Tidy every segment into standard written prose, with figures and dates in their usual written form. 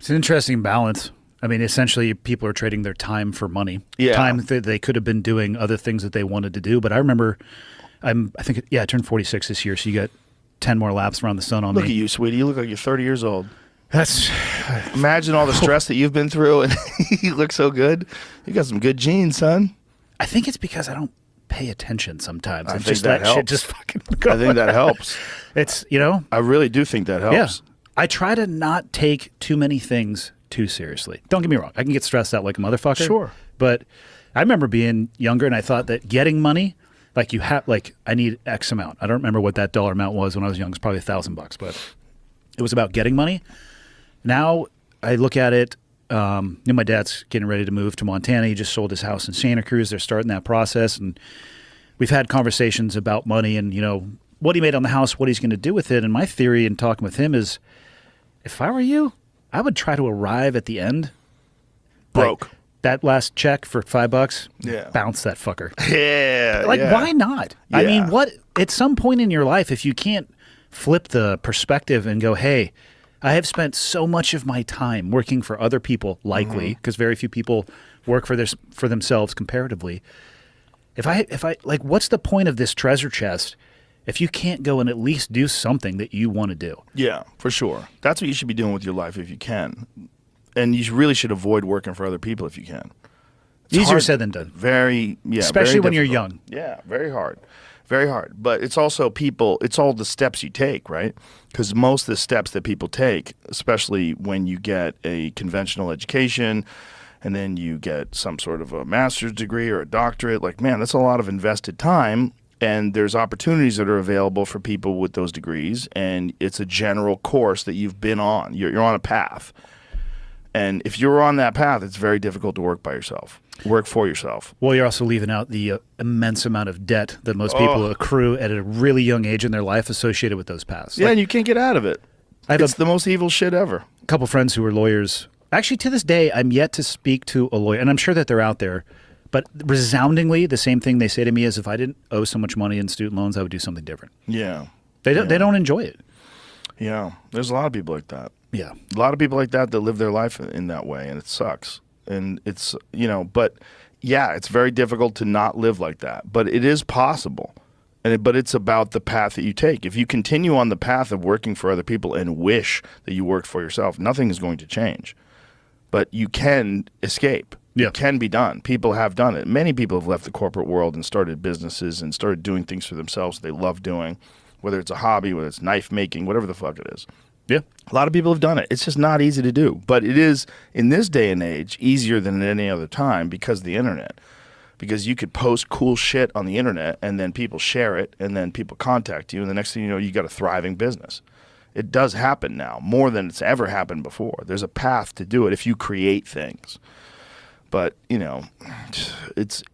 It's an interesting balance. I mean, essentially, people are trading their time for money. Yeah. Time that they could have been doing other things that they wanted to do. But I remember, I turned 46 this year, so you got 10 more laps around the sun on Look me. at you, sweetie. You look like you're 30 years old. That's Imagine all the stress that you've been through, and you look so good. You got some good genes, son. I think it's because I don't pay attention sometimes. I And think just that let shit helps. just fucking go. I think that helps. It's, you know, I really do think that helps. yeah. I try to not take too many things too seriously. Don't get me wrong. I can get stressed out like a motherfucker. Sure. But I remember being younger and I thought that getting money, I need X amount. I don't remember what that dollar amount was when I was young. It's probably $1,000, but it was about getting money. Now I look at it, my dad's getting ready to move to Montana. He just sold his house in Santa Cruz. They're starting that process. And we've had conversations about money and, you know, what he made on the house, what he's going to do with it. And my theory in talking with him is, if I were you, I would try to arrive at the end Broke. like, that last check for $5, Yeah. bounce that fucker. Yeah. Like, yeah. why not? I Yeah. mean, what at some point in your life, if you can't flip the perspective and go, hey, I have spent so much of my time working for other people, likely, because very few people work for themselves comparatively. If I like, what's the point of this treasure chest if you can't go and at least do something that you want to do? Yeah, for sure. That's what you should be doing with your life if you can. And you really should avoid working for other people if you can. It's Easier hard. said than done. Especially Especially when you're young. Yeah, very hard. Very hard. But it's also it's all the steps you take, right? Because most of the steps that people take, especially when you get a conventional education and then you get some sort of a master's degree or a doctorate, like, man, that's a lot of invested time. And there's opportunities that are available for people with those degrees. And it's a general course that you've been on. You're on a path. And if you're on that path, it's very difficult to work by yourself. Work for yourself. Well, you're also leaving out the immense amount of debt that most people accrue at a really young age in their life associated with those paths. Yeah, and you can't get out of it. It's the most evil shit ever. A couple friends who are lawyers. Actually, to this day, I'm yet to speak to a lawyer, and I'm sure that they're out there. But resoundingly, the same thing they say to me is, if I didn't owe so much money in student loans, I would do something different. Yeah. They don't enjoy it. Yeah. There's a lot of people like that. Yeah. A lot of people like that live their life in that way, and it sucks. And it's, but yeah, it's very difficult to not live like that. But it is possible. But it's about the path that you take. If you continue on the path of working for other people and wish that you worked for yourself, nothing is going to change. But you can escape. Yeah. It can be done. People have done it. Many people have left the corporate world and started businesses and started doing things for themselves they love doing, whether it's a hobby, whether it's knife making, whatever the fuck it is. Yeah. A lot of people have done it. It's just not easy to do. But it is, in this day and age, easier than at any other time because of the internet. Because you could post cool shit on the internet and then people share it and then people contact you, and the next thing you know, you got a thriving business. It does happen now, more than it's ever happened before. There's a path to do it if you create things. But, it's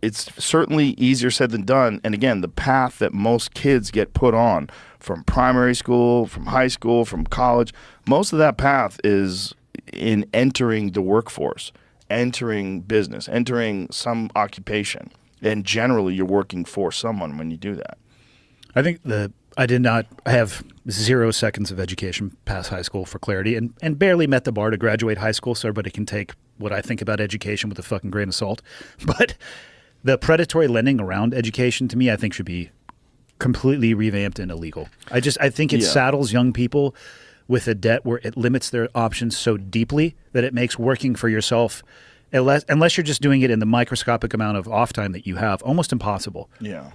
certainly easier said than done. And again, the path that most kids get put on from primary school, from high school, from college, most of that path is in entering the workforce, entering business, entering some occupation. And generally, you're working for someone when you do that. I think I have 0 seconds of education past high school, for clarity, and barely met the bar to graduate high school, so everybody can take what I think about education with a fucking grain of salt. But the predatory lending around education, to me, I think should be completely revamped and illegal. I think it saddles young people with a debt where it limits their options so deeply that it makes working for yourself, unless you're just doing it in the microscopic amount of off time that you have, almost impossible. Yeah.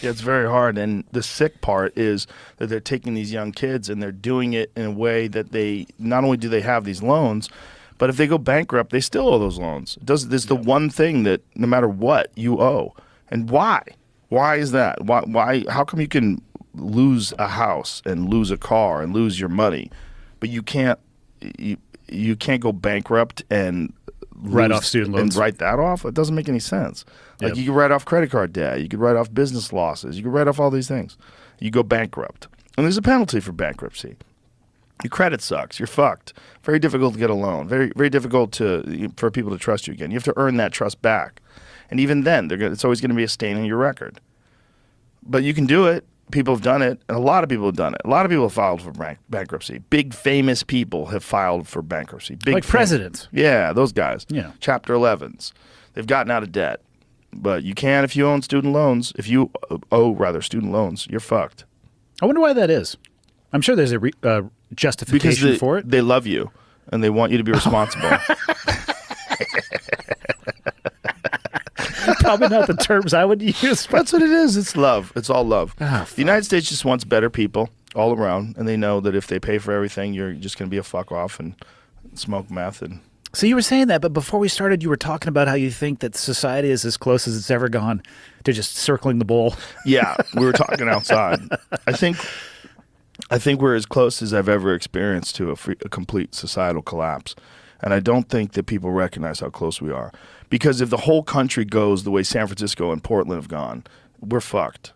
Yeah, it's very hard. And the sick part is that they're taking these young kids and they're doing it in a way that they not only do they have these loans, but if they go bankrupt, they still owe those loans. There's the one thing that no matter what you owe. And why? Why is that? Why? How come you can lose a house and lose a car and lose your money, but you can't go bankrupt and write off student loans and write that off? It doesn't make any sense. Like, Yep. you could write off credit card debt, you could write off business losses, you could write off all these things. You go bankrupt, and there's a penalty for bankruptcy. Your credit sucks. You're fucked. Very difficult to get a loan. Very, very difficult for people to trust you again. You have to earn that trust back, and even then, it's always going to be a stain on your record. But you can do it. people have done it, and a lot of people have done it. A lot of people have filed for bankruptcy. Big famous people have filed for bankruptcy. Big Like presidents. Yeah, those guys. Yeah. Chapter 11s. They've gotten out of debt. But you can if you own student loans. If you owe student loans, you're fucked. I wonder why that is. I'm sure there's a justification for it. They love you, and they want you to be responsible. Probably not the terms I would use. That's what it is. It's love. It's all love. Ah, The United States just wants better people all around, and they know that if they pay for everything, you're just going to be a fuck off and smoke meth. And So you were saying that, but before we started, you were talking about how you think that society is as close as it's ever gone to just circling the bowl. yeah, we were talking outside. I think we're as close as I've ever experienced to a complete societal collapse. And I don't think that people recognize how close we are. Because if the whole country goes the way San Francisco and Portland have gone, we're fucked.